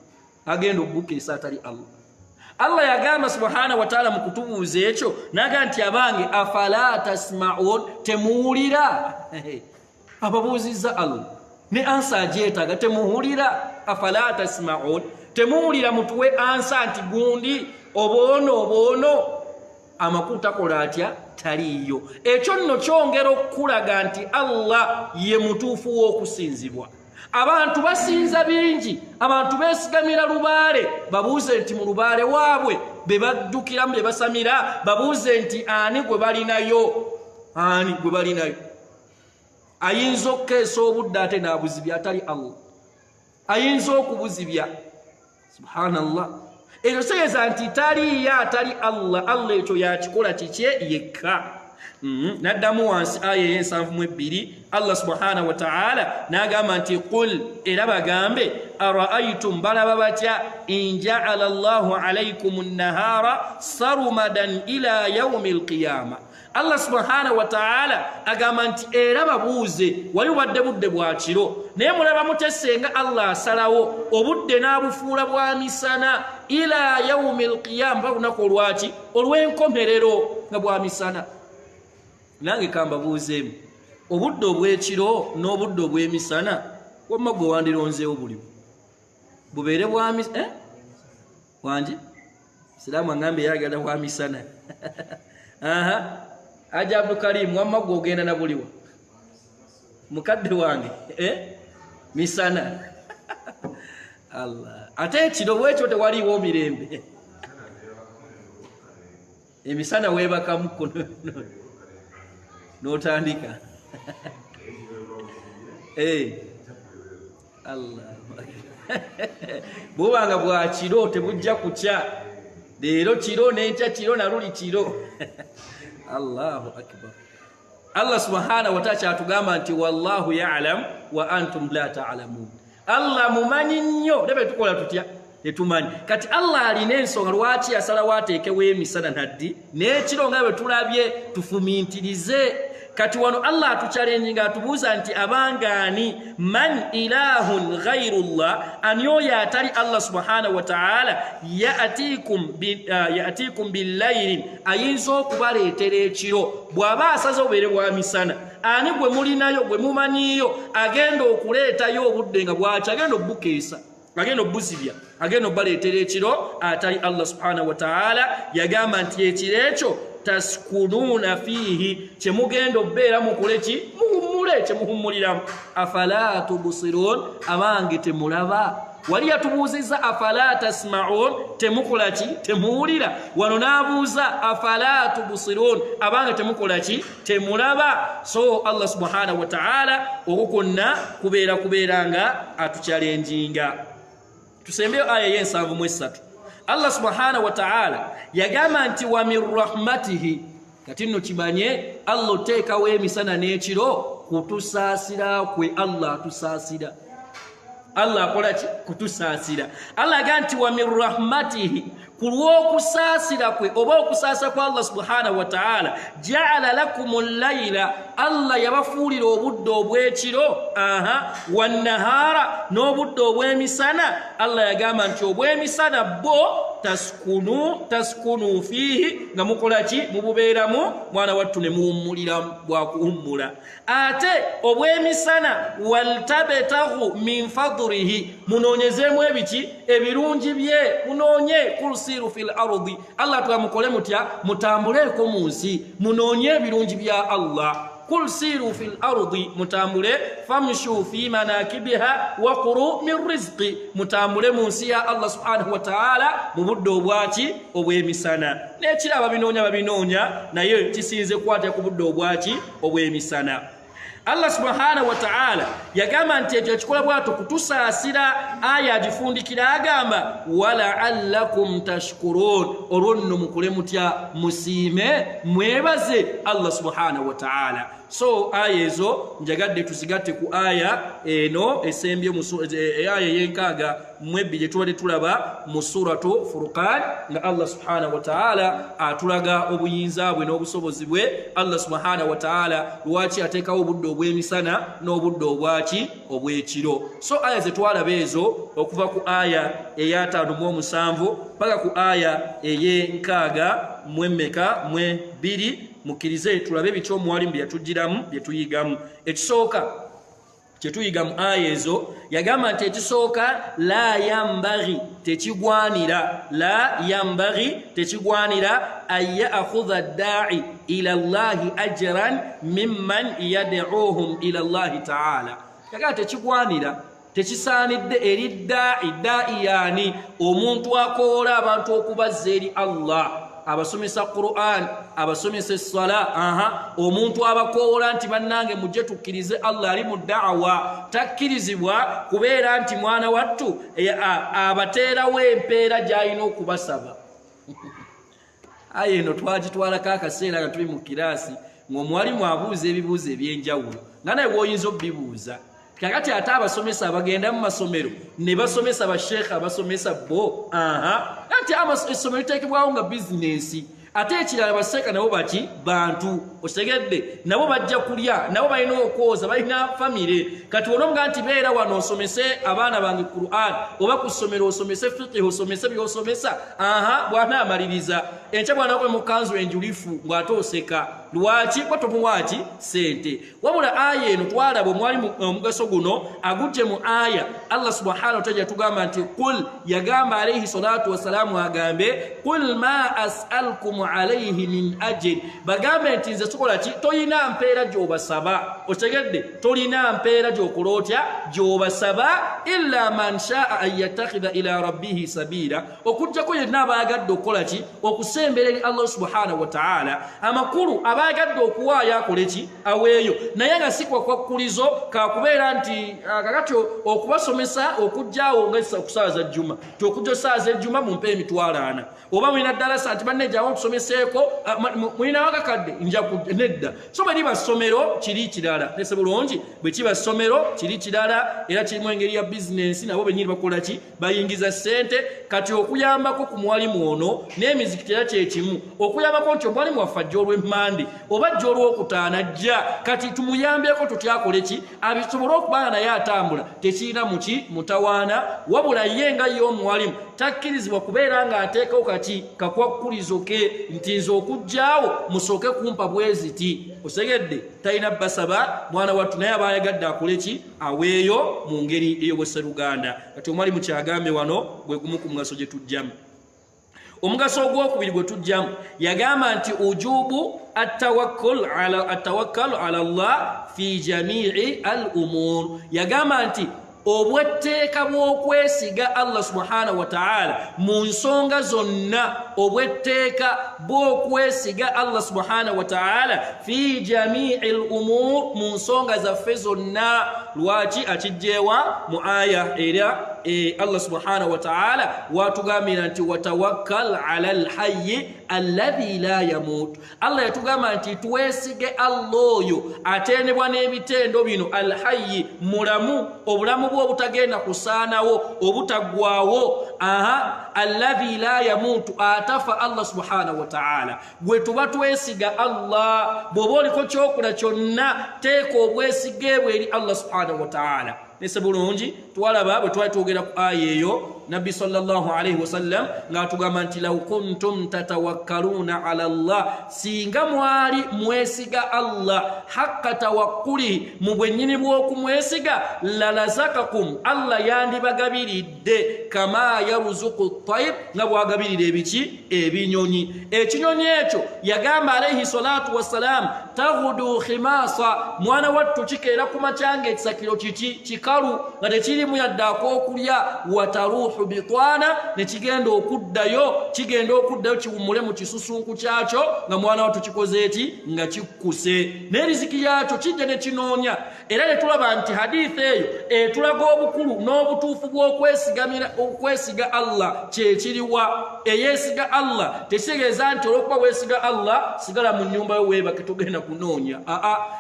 agenda okubukeesa atali Allah? Allah yagamba subhanahu wa ta'ala mu kutubuuza ekyo naga nti abange afala tasma'un, temuwulira. Ababuuzizza Allah ne ansa agyetaaga, temuwulira. Afala tasma'un, temuwulira mutuwe ansa nti gundi oboono amakulu takola atya? Taliyo. Ekyo nno kyongera okulaga nti Allah ye mutuufu w'okusinzibwa. Abantu basinza bingi, abantu beesigamira lubaale, babuuze nti mu lubaale waabwe be baddukiramu be basamira, babuuze nti ani gwe balinayo, ani gwe balinayo. Ayinza okukeesa obudde ate n'abuzibya atali Allah, ayinza okubuzibya. Subhanallah. Ekyo kitegeeza nti taliyo atali Allah. Allah ekyo yakikola kikye yekka. Naddamu wansi aya ey'ensanvu Allah subhanahu wa ta'ala n'agamba nti qul, era bagambe ara'aytum, balaba batya in ja'ala Allahu alaykum an-nahara sarumadan ila yawmil qiyamah. Allah subhanahu wa ta'ala agamba nti era babuuze wali wadde budde bwa kiro naye mulaba mutesenga Allah asalawo obudde n'abufuula bwa misana ila yawmil qiyamah, lunaku olwaki? Olw'enkomerero nga bwa misana. Nange kamba buuzeemu obudde obw'ekiro n'obudde obw'emisana wamma gwe wandironzeewo buliwo bubeere bwa wangi siraamu aŋŋambe yagala bwa misana. Aja Abdulkarimu wamma gwe ogenda na buliwo mukadde wange misana. Allah, ate ekiro bwekyo tewaliiwo mirembe, emisana weebakamu n'otandika. Allah bwobanga bwa kiro tebujja kukya, leero kiro n'enkya kiro naluli kiro. Allahu akbar. Allah subhanahu wa ta'ala kyatugamba nti wallahu ya'lam wa antum la ta'lamun. Allah mumanyi nnyo, lebe tukola tutya tetumanyi. Kati Allah alina ensonga lwaki yasalawo ateekewo emisana naddi n'ekiro nga bwe tulabye tufumintirize. Kati wano Allah atuchallenge atubuuza nti abangani man ilahun ghayrullah, ani oyo atali Allah subhanahu wa ta'ala. Ya'tikum billayli, ayinza okubaleetera ekiro bw'aba asaze obubeere bwa misana. Ani gwe mulinayo gwe mumanyiyo agenda okuleetayo obudde nga bwaki, agenda obukeesa, agenda obuzibya, agenda obaleetera ekiro atali Allah subhanahu wa ta'ala. Yagamba nti ekiro ekyo taskununa fihi, kyemugenda obbeera mukuleki muhummule, kyemuhummuliramu. Afala tubsirun, abange temulaba? Wali yatubuuzizza afala tasma'un, temukolaki? Temuwulira. Wano n'abuuza afala tubsirun, abange temukolaki? Temulaba. So Allah subhanahu wa ta'ala okukonna kubeera nga atuchallenginga. Tusembeyo aya y'ensanvu mu esatu. Allah subhanahu wa ta'ala yagamba nti wa min rahmatihi, kati nno kimanye Allah oteekawo emisana n'ekiro kutusaasira kwe. Allah atusaasira, Allah akola ki? Kutusaasira. Allah agamba nti wa min rahmatihi, ku lw'okusaasira kwe oba okusaasa kwa Allah subhanahu wa ta'ala, ja'ala lakumul layla, Allah yabafuulira obudde obw'ekiro wannahara n'obudde obw'emisana. Allah yagamba nti obw'emisana bo taskunu fiihi nga mukola ki mububeeramu mwana wattu ne muwummulira bwakuwummula. Ate obw'emisana waltabetahu min fadlihi munoonyezeemu ebiki ebirungi bye munoonye kulsiru fil ardi. Allah twamukole mutya mutambuleeko mu nsi munoonye ebirungi bya Allah. Kul siru fil ardi mutambule famshu fi manakibiha wa quru min rizqi mutambule mu nsi ya Allah subhanahu wa ta'ala mu budde obwaki obw'emisana. N'ekiraba babinoonya naye kisinze kwata ku budde obwaki obw'emisana. Allah subhanahu wa ta'ala yagamba nti ekyo kikola bw'atyo kutusaasira. Aya agifundikira agamba wala'allakum tashkurun, olwo nno mukole mutya musiime mwebaze Allah subhanahu wa ta'ala. So aya ezo njagadde tuzigatte ku aya eno esembye aya y'enkaaga mu ebbiri gye tubadde tulaba mu suratu Furqan nga Allah subhanahu wa ta'ala atulaga obuyinza bwe n'obusobozi bwe. Allah subhanahu wa ta'ala lwaki ateekawo obudde obw'emisana n'obudde obwaki obw'ekiro. So aya ze twalaba ezo okuva ku aya eya 5 paka ku aya ey'enkaaga mu emmeka mu ebbiri. Mukirize tulabe bityo mwalimu byatujiramu byetuyigamu. Ekisooka kyetuyiga mu aya ezo yagamba nti ekisooka la yambaghi tekigwanira ayakhudha da'i ila Allahi ajran mimman yad'uuhum ila Allahi ta'ala. Yagamba tekigwanira tekisaanidde eri da'i yani omuntu akoola abantu okubazza eri Allah, abasomesa Qur'an, abasomesa essala, omuntu abakoola nti bannange mujje tukkirize Allah ali mu da'wa, takkirizibwa kubeera nti mwana wattu abateerawo empeera gy'alina okubasaba. Aya eno twagitwalako akaseera nga tuli mu kiraasi ng'omuwalimu abuuza ebibuuzo eby'enjawulo nga naye bw'oyinza obbibuuza. Kakati ate abasomesa bagenda mu masomero ne basomesa basheekha abasomesa bo anti essomero liteekebwawo nga bizinensi. Ate ekirala basheekha nabo baki bantu okitegedde, nabo bajja kulya, nabo balina okwoza, balina famire. Kati onomuga nti beera wano osomese abaana bange Qur'an, oba ku ssomero osomese fiqh, osomese by'osomesa bw'anaamaliriza enkya bw'anaakole mu kanzu enjulifu ng'ate oseka. Lwaki kwa tomuwaaki sente. Wabula aya eno twalaba omwalimu omugaso guno agujje mu aya. Allah subhanahu wa ta'ala tugamba nti qul, yagamba alayhi salatu wassalamu agambe qul ma as'alukum alayhi min ajr, bagambe nti nze tukola ki toyina mpeera gy'obasaba. Otegedde tolina mpeera gy'okola otya gy'obasaba illa man sha'a an yattakhidha ila rabbihi sabila, okujjako yenna abaagadde okukola ki okusembera eri Allah subhanahu wa ta'ala. Amakulu abagadde okuwaayo akole ki aweeyo, naye nga si kwakkulizo kakubeera nti kakati okubasomesa okujjaawo nga kusaawa za jjuma okujja osaawa z'ejjuma mumpe emitwalo 4, oba mulina ddalasa nti banne jjaawo nkusomeseeko mulina wakakadde nja nedda. So bwe liba ssomero kiri kirala, nese bulungi bwe kiba ssomero kiri kirala, era kirimu engeri ya bizinensi, nabo bennyini bakola ki bayingiza ssente. Kati okuyambako ku mwalimu ono n'emizikiti era kyekimu, okuyambako nti omwalimu waffe ajja olw'emmande oba ajja olw'okutaana ajja, kati tumuyambeko tutyakole ki abisobole okubanga naye atambula tekirina muki mutawaana. Wabula ye nga ye omuwalimu takkirizibwa kubeera ng'ateekawo kati kakwakkulizo ke nti nze okujjaawo musooke kumpa bweziti. Osegedde talina basaba mwana wattu, naye aba ayagadde akole ki aweeyo mu ngeri ey'obwesseruganda. Kati omwalimu kyagambe wano gwe gumu ku mugaso gye tujjamu. Omugaso ogwokubiri gwe tujjamu yagamba nti ujubu atawakkul ala Allah fi jami'i al umur, yagamba nti obwetteeka bw'okwesiga Allah subhanahu wa ta'ala mu nsonga zonna, obwetteeka bw'okwesiga Allah subhanahu wa ta'ala fi jami'il umur, mu nsonga zaffe zonna. Lwaki akijjeewa mu aya era Allah subhanahu wa ta'ala watugambira nti watawakkal ala alhayy alladhi la yamut. Allah yatugamba nti tuwesige Allah oyo atendebwa n'ebitendo bino alhayy mulamu obulamu bwo obutagenda kusaanawo obutagwawo alladhi la yamutu atafa Allah subhanahu wa ta'ala. Gwe tuba twesiga Allah bw'oba oliko kyokula kyonna teeka obwesige bwe eri Allah subhanahu wa ta'ala. Nese bulungi twalaba bwe twali twogera ku aya eyo Nabbi sallallahu alayhi wasallam ng'atugamba nti law kuntum tatawakkaluna ala Allah, singa mwali mwesiga Allah hakka tawakkuli mu bwennyini bw'okumwesiga lalazakakum, Allah yandibagabiridde kama yaruzuqu at-tayr, nga bwagabirira ebiki ebinyonyi. Ekinyonyi ekyo yagamba alayhi salatu wassalam tagudu khimasa, mwana wattu kikeera ku makyanga ekisakiro kikalu nga tekirimu yadde ak'okulya, wataruhu bitwana, ne kigenda okuddayo kiwummule mu kisusunku kyakyo nga mwana wattu kikoze eki nga kikkuse, n'eriziki yakyo kijja ne kinoonya. Era ne tulaba nti hadithi eyo etulaga obukulu n'obutuufu bw'okwesiga Allah kyekiriwa. Eyeesiga Allah tekitegeeza nti olw'okuba weesiga Allah sigala mu nnyumba yo weebake togenda kunoonya.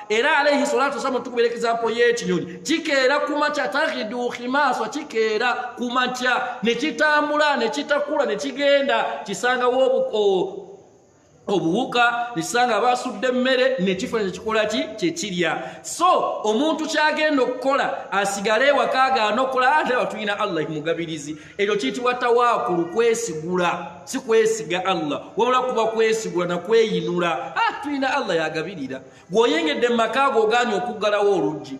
Era alayhi salatu wasallam tukubira example y'ekinyonyi kikeera ku makya, tagidu khimasa, kikeera ku makya ne kitambula ne kitakula ne kigenda kisangawo obuwuka, nisanga basudde emmere ne kifo ne kikola kyekirya. So omuntu kyagenda okukola asigale ewaka agaana okukola ate batulina Allah mugabirizi. Ekyo kiyitibwa tawakkulu, kwesigula, si kwesiga Allah wabula kuba kwesigula na kweyinula. Tulina Allah yagabirira. Gwoyengedde mu maka go ogaanye okuggalawo oluggi,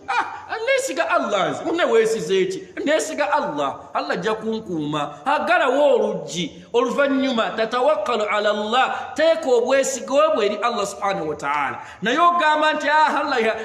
nesiga Allah, nze munne weesize eki, nesiga Allah, Allah ajja kunkuuma. Aggalawo oluggi, oluvannyuma tatawakkalu ala Allah, teeka obwesigo bwe eri Allah subhanahu wa ta'ala. Naye ogamba nti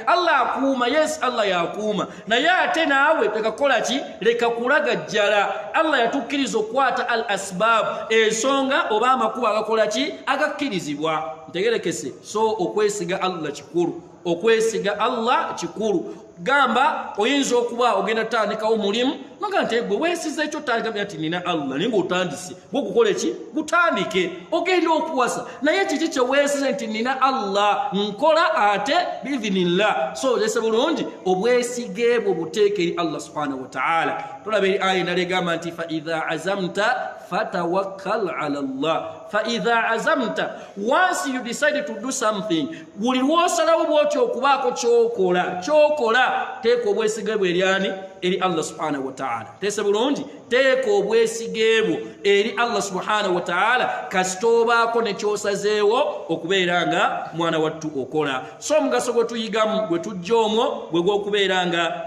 Allah akuuma. Yes, Allah yakuuma, naye ate naawe tekakola ki, leka kulagajjala. Allah yatukkiriza okukwata al asbab, ensonga oba amakubo agakola ki, agakkirizibwa. Ntegerekese. So okwesiga Allah kikulu, okwesiga Allah kikulu. Gamba oyinza okuba ogenda tandikawo mulimu noga nti gwe weesiza ekyo tandika ati nina Allah, naye ng'otandise gwe okukola eki, gutandike ogenda okuwasa. Naye kiki kye weesiza nti nina Allah nkola ate biidhinillah. So lese bulungi obwesige bwe buteeka eri Allah subhanahu wa ta'ala. Tulaba eri aya endala egamba nti fa idha azamta fatawakkal ala Allah. Fa idha azamta, once you decide to do something, buli lw'osalawo bw'otyo okubaako kyokola teeka obwesige bwe eri Allah subhanahu wa ta'ala. Tese bulungi teeka obwesige bwo eri Allah subhanahu wa ta'ala kasita obaako ne kyosazeewo okubeera nga mwana wattu okola. So omugaso gwe tuyigamu gwe tujja omwo gwe gw'okubeera nga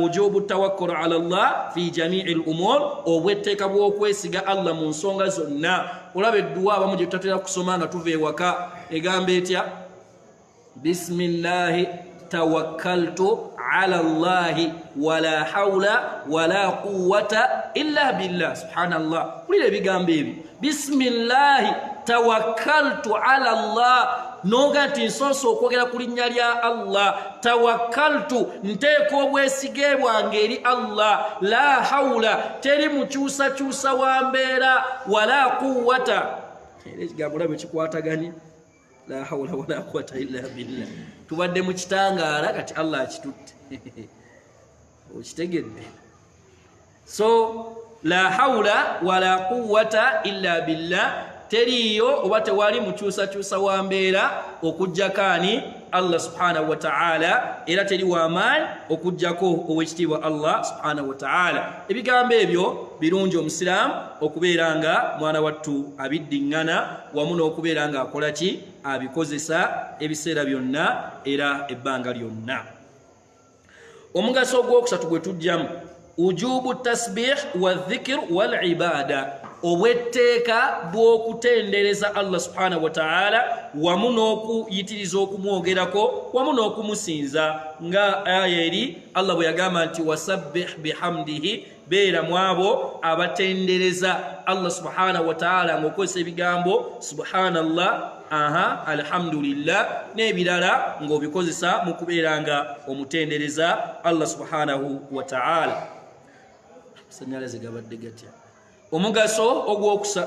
ojubu tawakkul ala Allah fi jami'il umur, obwetteeka bw'okwesiga Allah mu nsonga zonna. Olaba edduwa abamu gye tutatera kusoma nga tuva ewaka egamba etya? Bismillahi tawakkaltu ala Allahi wala hawla wala quwwata illa billah. Subhanallah. Kulira ebigambo ebyo, bismillahi tawakkaltu ala Allah, noga nti nsoosa okwogera ku linnya lya Allah. Tawakkaltu, nteeka obwesige bwange eri Allah. La hawla, teri mukyusakyusa wa mbeera. Wala quwwata, era ekigambo olaba kikwataganye. La hawla wala quwwata illa billah. Tubadde mu kitangaala kati Allah akitutte. Okitegedde? So la hawla wala quwwata illa billah, teriyo oba tewali mukyusakyusa wa mbeera okujjako ani? Allah subhanahu wa ta'ala. Era teri w'amaanyi okujjako ow'ekitiibwa Allah subhanahu wa ta'ala. Ebigambo ebyo birungi omusiraamu okubeera nga mwana wattu abiddiŋŋana wamu n'okubeera nga akola ki? Abikozesa ebiseera byonna era ebbanga lyonna. Omugaso ogwokusatu gwe tujjamu ujubu tasbih wa dhikr wal ibada, obwetteeka bw'okutendereza Allah subhanahu wa ta'ala wamu n'okuyitiriza okumwogerako wamu n'okumusinza, nga aya eri Allah bwe yagamba nti wasabbih bihamdihi, beera mu abo abatendereza Allah subhanahu wa ta'ala ng'okozesa ebigambo subhanallah, alhamdulillah n'ebirala ng'obikozesa mu kubeera nga omutendereza Allah subhanahu wa ta'ala. Sanyalaze gabadde gatya. Omugaso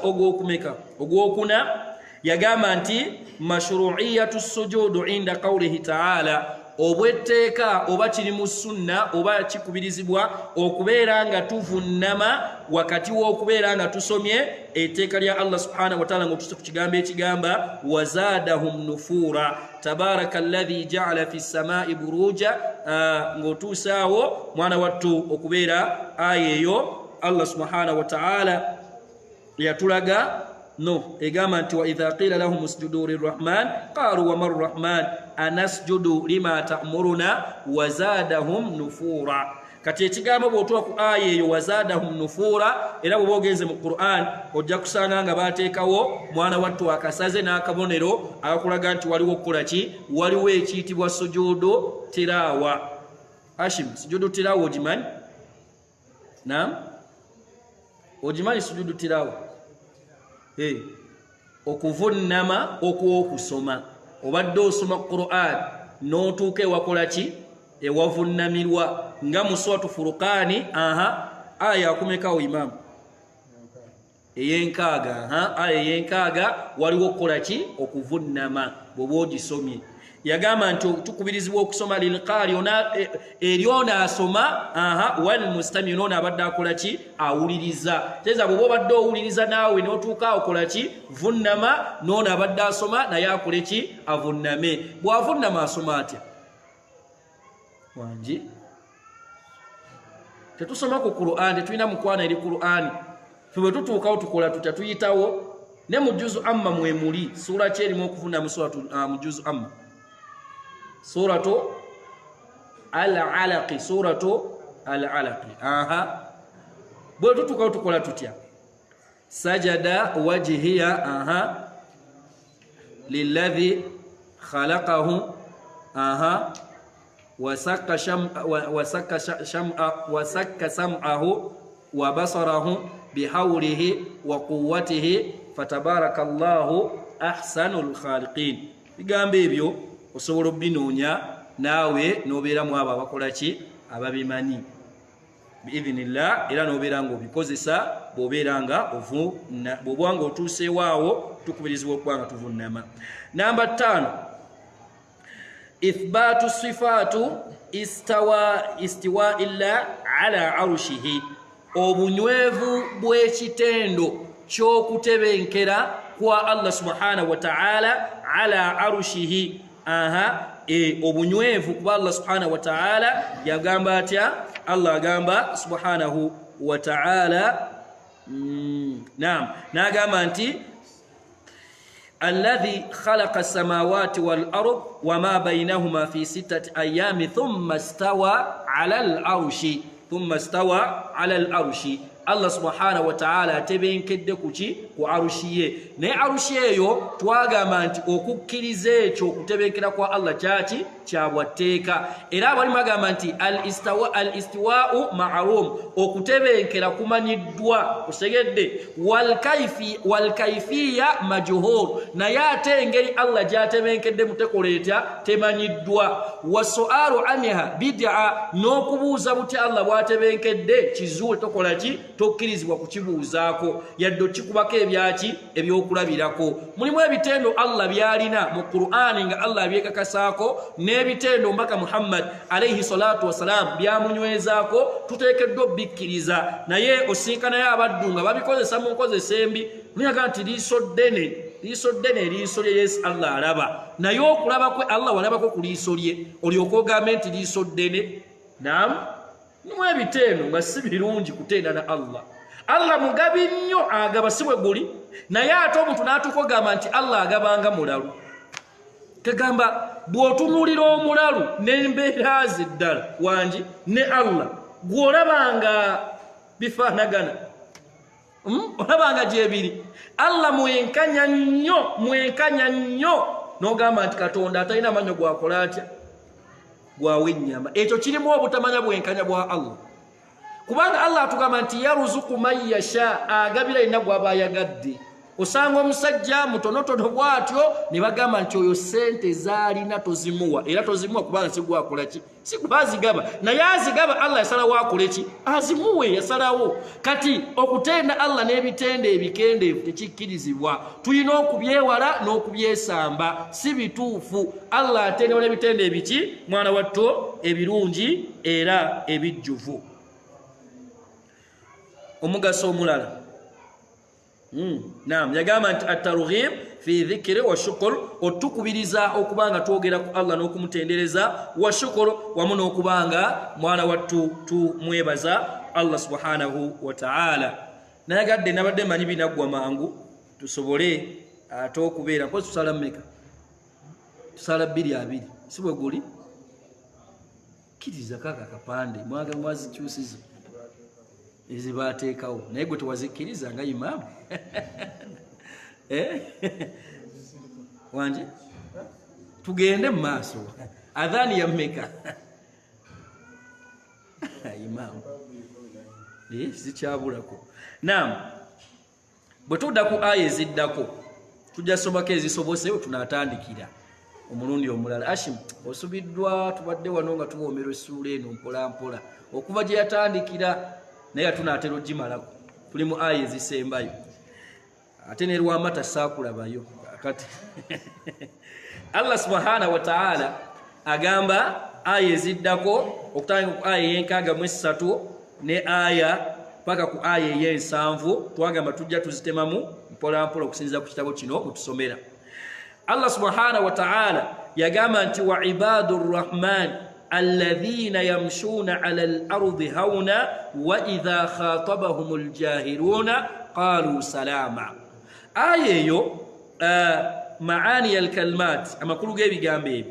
ogwokumeka ogwokuna yagamba nti mashru'iyatu sujudu inda qawlihi ta'ala obwetteeka oba kiri mu sunna oba kikubirizibwa okubeera nga tuvunnama wakati w'okubeera nga tusomye etteeka lya Allah subhanahu wa ta'ala ng'otuse ku kigambo ekigamba wazadahum nufura tabaraka alladhi ja'ala fi samai buruja ng'otuusaawo mwana wattu okubeera aya eyo Allah subhanahu wa ta'ala yatulaga no egamba nti wa idha qila lahum usjudu lirrahman qalu wa marrahman anasjudu lima ta'muruna wa zadahum nufura. Kati ekigambo bw'otuwa ku aya eyo wazadahum nufura era bwe bogenze mu Qur'an ojja kusanga nga baateekawo mwana wattu akasaze n'akabonero akakulaga nti waliwo okukola ki waliwo ekiyitibwa sujudu tilawa. Hashim, sujudu tilawa ogimanyi? Naam, ogimanyi sujudu tilawa? Okuvunnama okwokusoma obadde osoma Qur'an n'otuuka ewakola ki ewavunnamirwa nga mu suratu Furqani aya akumekawo imamu eyenkaaga aya eyenkaaga waliwo okukola ki okuvunnama bw'oba ogisomye. Yagamba nti tukubirizibwa okusoma lilqari eryona asoma wal mustami nona abadde akola ki awuliriza. Teza bw'oba obadde owuliriza naawe n'otuuka okola ki vunnama nona abadde asoma naye akole ki avunname. Bw'avunnama asoma atya wangi? Tetusoma ku Qur'an, tetulina mukwana eri Qur'an. Ffe bwe tutuukawo tukola tutya tuyitawo ne mu juzu amma mwemuli sura ki erimu okuvunna mu juzu amma suratu al-alaq bwe tutuukawo tukola tutya sajada wajhiya lilladhi khalaqahu wasakka sam'ahu wa basarahu bihawlihi wa quwwatihi fatabarakallahu ahsanul khaliqin. Bigambo ebyo osobola obinoonya naawe n'obeera mu abo abakola ki ababimanyi biidhinillah era n'obeera nga obikozesa bw'obeera nga bw'oba nga otuuseewo awo tukubirizibwa okuba nga tuvunnama. Namba 5 ithbatu sifatu istiwa illa ala arushihi obunywevu bw'ekitendo ky'okutebenkera kwa Allah subhanahu wa ta'ala ala arushihi obunywevu kuba Allah subhanahu wa ta'ala yagamba atya? Allah agamba subhanahu wa ta'ala naam nagamba nti alladhi khalaqa as-samawati wal ard wama baynahuma fi 6 ayami thumma istawa ala al-arshi Allah subhanahu wa ta'ala atebenkedde kuki ku arushi ye. Naye arushi eyo twagamba nti okukkiriza ekyo okutebenkera kwa Allah kyaki kyabwatteeka era abali magamba nti al-istiwa'u ma'lum okutebenkera kumanyiddwa osegedde wal kayfiyya majhul naye ate engeri Allah gyatebenkedde mutekoleetya temanyiddwa wasu'alu anha bid'a n'okubuuza buti Allah bwatebenkedde kizuule tokola ki tokkirizibwa kukibuuzaako yadde okikubako ebyaki ebyokulabirako. Mulimu ebitendo Allah byalina mu Qur'ani nga Allah byekakasaako n'ebitendo mbaka Muhammad alayhi salatu wasalam byamunywezaako tuteekeddwa obikkiriza naye osinkanayo abaddu nga babikozesa mu nkozesa embi muyaga nti liiso ddene liiso lye Yesu Allah alaba naye okulaba kwe Allah walabako ku liiso lye olyoka ogambe nti liiso ddene. Naam nimu ebitendo nga si birungi kutenda na Allah mugabi nnyo agaba si bwe guli naye ate omuntu n'atuuka ogamba nti Allah agabanga mulalu kagamba bw'otunuulira omulalu n'embeera ze ddala wangi ne Allah gw'olabanga bifaanagana olabanga gyebiri Allah mwenkanya nnyo n'ogamba nti Katonda atalina manyo gwakola atya gwawe ennyama. Ekyo kirimu obutamanya bwenkanya bwa Allah kubanga Allah atugamba nti yaruzuku man yasha agabira ina gwaba ayagadde osanga omusajja mutonotono bwatyo ne bagamba nti oyo sente zaalina tozimuwa era tozimuwa kubanga sigwakola ki sikubazigaba naye azigaba Allah yasalawo akole ki azimuwe yasalawo kati okutenda Allah n'ebitende ebikendeevu tekikkirizibwa tulina okubyewala n'okubyesamba si bituufu Allah atendewo n'ebitende ebiki mwana watto ebirungi era ebijjuvu omugaso omulala naam yagamba nti at-targhib fi dhikri wa shukr otukubiriza okubanga twogera ku Allah n'okumutendereza wa shukr wamu n'okubanga mwana wattu tumwebaza Allah subhanahu wa ta'ala nayagadde nabadde manyi binaggwa mangu tusobole ate okubeera mpozi tusala mmeka tusala 2 si bwe guli kiriza kaka kapande mwazikyusiza ezibateekawo naye gwe tewazikkiriza nga imaamu wanje tugende mu maaso adhaani yammeka imaamu zikyabulako naam bwe tudda ku aya eziddako tujja somako ezisobosewo tunaatandikira omulundi omulala Ashim osubiddwa tubadde wano nga tuwoomerwa essuula eno mpola mpola okuva gye yatandikira naye tunaatera ogimalako tuli mu aya ezisembayo ate ne lwamata saakulabayo kati Allah subhanahu wa ta'ala agamba aya eziddako okutandika ku aya ey'enkaaga ne aya paka ku aya ey'ensanvu twagamba tujja tuzitemamu mpola mpola okusinziira ku kitabo kino mutusomera Allah subhanahu wa ta'ala yagamba nti wa ibadur rahman الذين يمشون على الأرض هونا وإذا خاطبهم الجاهلون قالوا سلاما آية معاني الكلمات أما كل جيبي جنبي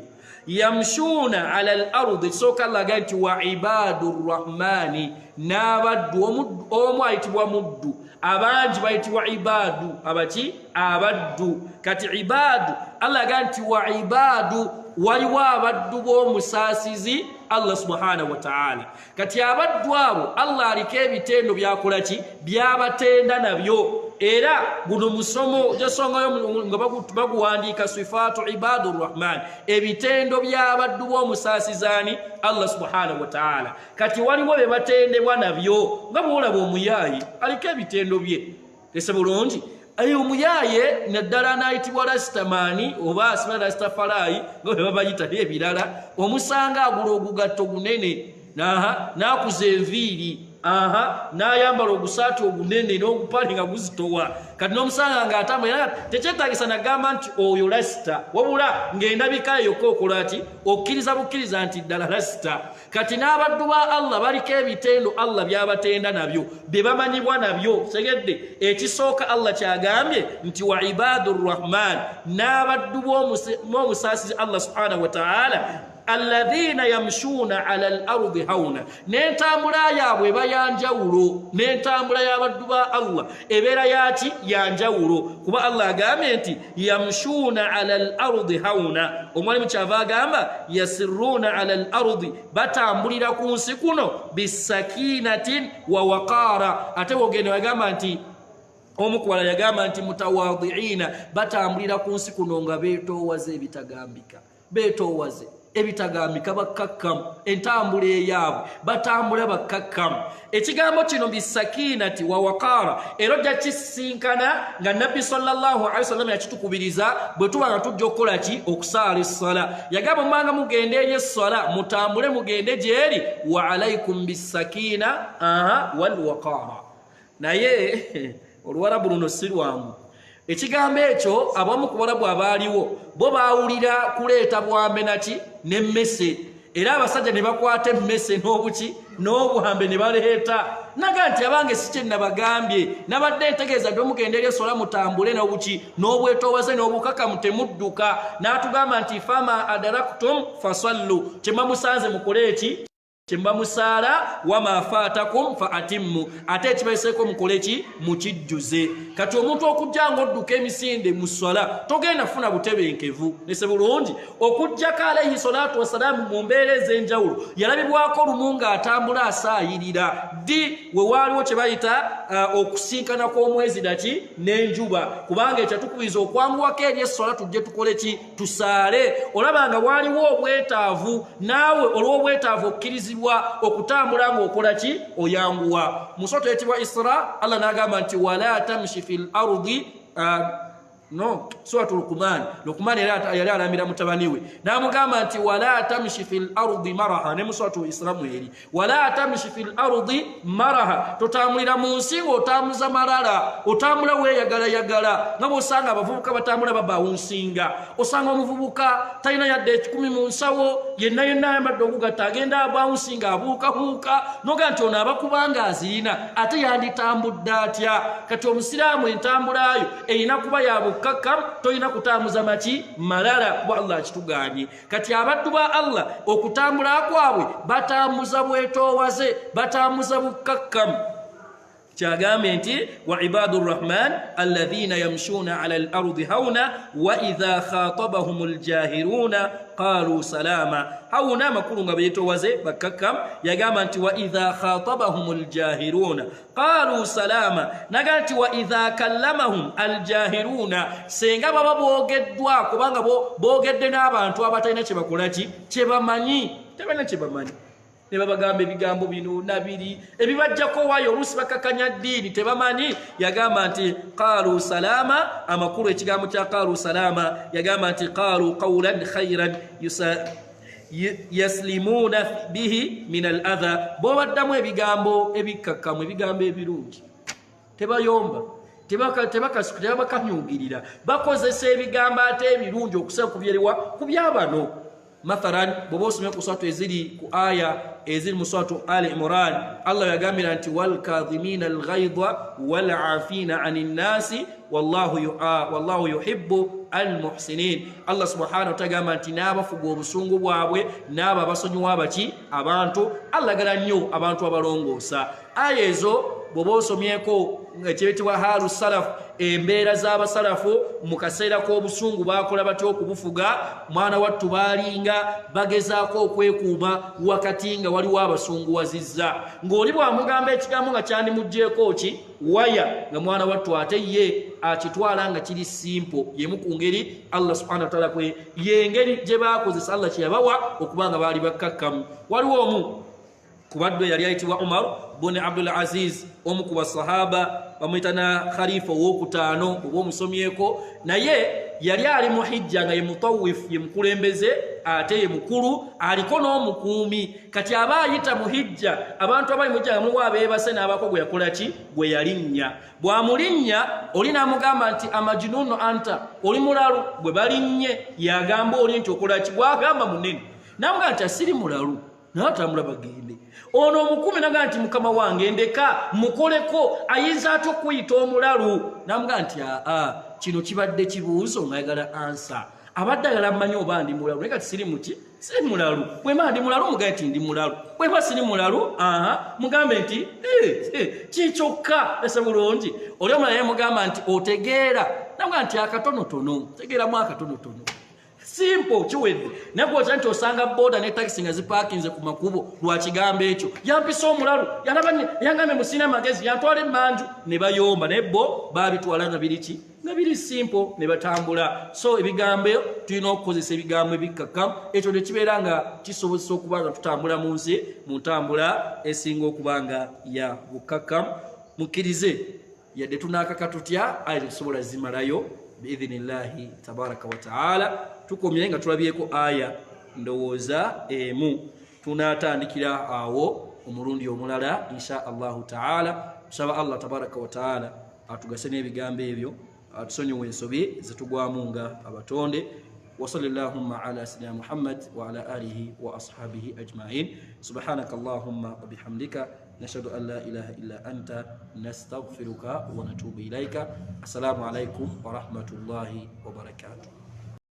يمشون على الأرض سوك الله قالت وعباد الرحمن نابد ومد يتبوا مد أبانج بيتوا عباد أبتي أبد كت عباد الله قالت وعباد waliwo abaddu b'omusaasizi Allah subhanahu wa ta'ala kati abaddu abo Allah aliko ebitendo byakola ki byabatenda nabyo era guno musomo jasongayo nga baguwandiika sifatu ibadur rahman ebitendo by'abaddu b'omusaasizani Allah subhanahu wa ta'ala kati waliwo be batendebwa nabyo nga bwolaba omuyaayi aliko ebitendo bye ese bulungi ayo muyaye naddala anayitibwa rastamani oba asima rastafarayi nga babayita ebirala omusanga agula ogugatto gunene nakuza enviiri nayambala ogusaati ogunene n'ogupale nga guzitowa kati n'omusanga nga atambula tekyetagisa nagamba nti oyo rasita wabula ng'endabika yokka okola ati okkiriza bukkiriza nti ddala rasita kati n'abaddu ba Allah baliko ebitendo Allah byabatenda nabyo bye bamanyibwa nabyo segedde ekisooka Allah kyagambye nti wa ibadur rahman n'abaddu b'omusaasizi Allah subhanahu wa ta'ala alladhina yamshuna ala al-ardi hauna n'entambula yaabwe bayanjawulo n'entambula y'abaddu ba Allah ebeera yati yanjawulo kuba Allah agambye nti yamshuna ala al-ardi hauna omwalimu kyava agamba yasirruna ala al-ardi batambulira ku nsi kuno bisakinatin wa waqara ate wogende wagamba nti omukwala yagamba nti mutawadhiina batambulira ku nsi kuno nga beetoowaze ebitagambika beetoowaze ebitagambika bakkakkamu entambula eyaabwe batambula bakkakkamu ekigambo kino bisakinati wa waqara era ojja kisinkana nga nabbi sallallahu alaihi wasallam yakitukubiriza bwe tuba nga tujja okukola ki okusaala essala yagamba mubanga mugende eri essala mutambule mugende gyeri wa alaikum bisakina wal waqara naye oluwarabu luno si lwangu ekigambo ekyo abamu ku balabu abaaliwo bo baawulira kuleeta bwambe naki n'emmese era abasajja ne bakwata emmese n'obuki n'obuhambe ne baleeta naga nti abange si kye nabagambye nabadde ntegeeza dde omugenda eri essola mutambule n'obuki n'obwetoowaze n'obukakamu temudduka n'atugamba nti fama adaraktum fasallu kye mwamusanze mukole eki Chimba musala wama fatakum fa atimmu ate kibaiseko mukoleki mukijjuze kati omuntu okujja ngodduka emisinde mu swala togenda funa butebenkevu nese bulungi okujja ka alayhi salatu wassalamu mu mbeera ez'enjawulo yalabibwako lumunga atambula asaayirira di we waaliwo kye bayita okusinkana kw'omwezi daki n'enjuba kubanga ekyatukubiriza okwanguwako eri esswala tujje tukoleki tusaale olabanga waaliwo obwetaavu naawe olw'obwetaavu okkirizibwa okutambula ng'okola ki oyanguwa musoto etibwa Isra Allah n'agamba nti wala tamshi fil ardi no suratul Luqman yali alamira mutabaniwe namugamba nti wala tamshi fil ardi maraha ne musuratul Isra mweri wala tamshi fil ardi maraha totambulira mu nsi ng'otambuza malala otambula weeyagala nga bw'osanga abavubuka batambula babawunsinga osanga omuvubuka talina yadde ekikumi mu nsawo yenna ayambadde okugatta agenda abawunsinga abuukabuuka noga nti ono abakubanga azirina ate yanditambudde atya kati omusiraamu entambulayo erina kuba yabu kakam toyina kutambuza maki malala kuba Allah kituganye kati abaddu ba Allah okutambula kwabwe batambuza bwetoowaze batambuza bukakam kyagambe nti wa ibadur rahman alladhina yamshuna ala al-ardi hauna wa idha khatabahumul jahiruna qalu salama hauna makulu nga beyetowaze bakakam yagamba nti wa idha khatabahumul jahiruna qalu salama naganti wa idha kallamahum aljahiruna senga baba bogeddwa kubanga bogedde n'abantu abatalina kye bakolaki kye bamanyi tebana kye bamanyi ne babagamba ebigambo bino nabiri ebibajjako waayo oluusi bakakanya ddiini tebamanyi yagamba nti qalu salama amakulu ekigambo kya qalu salama yagamba nti qalu qawlan khayran yaslimuna bihi min al-adha bo baddamu ebigambo ebikakkamu ebigambo ebirungi tebayomba tebakanyugirira bakozesa ebigambo ate ebirungi okusaba ku byabano mathalan bobo osomye ku suratu eziri ku aya eziri mu suratu Ali Imran Allah yagambira nti wal kadhimina al ghaidha wal afina anin nasi wallahu yuhibbu al muhsinin Allah subhanahu wa ta'ala nti n'abafuga obusungu bwabwe n'aba basonyiwa baki abantu Allah gala nnyo abantu abalongoosa aya ezo bobo osomyeko ekiyitibwa halu salaf embeera z'abasalafu mu kaseera k'obusungu bakola batya okubufuga mwana wattu baalinga bagezaako okwekuuma wakati nga waliwo abasunguwazizza ng'oli bw'amugamba ekigambo nga kyandimugjeeko ki waya nga mwana wattu ate ye akitwala nga kiri simpo yemu ku ngeri Allah subhanahu wa ta'ala kwe yengeri gye baakozesa Allah kye yabawa okubanga baali bakkakkamu waliwo omu kubadde yali ayitibwa Umar bin Abdul Aziz omu ku basahaba bamwitana khalifa owokutaano oba omusomyeko naye yali ali mu hijja nga ye mutawif ye mukulembeze ate ye mukulu aliko n'omukuumi kati aba ayita mu hijja abantu abali mu hijja nga muliwo abeebase n'abako gwe yakola ki gwe yalinnya bw'amulinnya oli n'amugamba nti amajinunu anta oli mulalu bwe balinnye yagamba oli nti okola ki bw'agamba munene n'amugamba nti asiri mulalu naye atambula bagende ono omukumi naga nti mukama wange ndeka mukoleko ayinza ate okuyita omulalu namuga nti kino kibadde kibuuzo ngayagala ansa abadde ayagala mmanyi oba ndi mulalu naye kati siri muki siri mulalu bwema ndi mulalu mugaye nti ndi mulalu bwema siri mulalu mugambe nti kikyokka ese bulungi oli omulala naye mugamba nti otegeera namuga nti akatonotono tegeeramu akatonotono simple chiwedde nakwocha nti osanga boda ne taxi nga ziparkinze ku makubo lwa kigambo ekyo yampisa omulalu yalabanye yangambe mu sinema magezi yantwale manju ne bayomba nebbo babitwala nga biriki nga biri simple ne batambula so ebigambo tulina okukozesa ebigambo ebikakkamu ekyo ne kibeera nga kisobozesa okuba nga tutambula mu nsi mu ntambula esinga okuba nga ya bukakkamu mukkirize yadde tunaakaka tutya ayi tusobola zimalayo biidhnillahi tabaraka wa taala tukomye nga tulabyeko aya ndowooza emu tunatandikira awo omulundi omulala insha Allahu taala tusaba Allah tabaraka wa taala atugase n'ebigambo ebyo atusonyiwe ensobi zitugwamu nga abatonde وصلى اللهم على سيدنا محمد وعلى آله وأصحابه أجمعين سبحانك اللهم وبحمدك نشهد أن لا إله إلا أنت نستغفرك ونتوب إليك السلام عليكم ورحمة الله وبركاته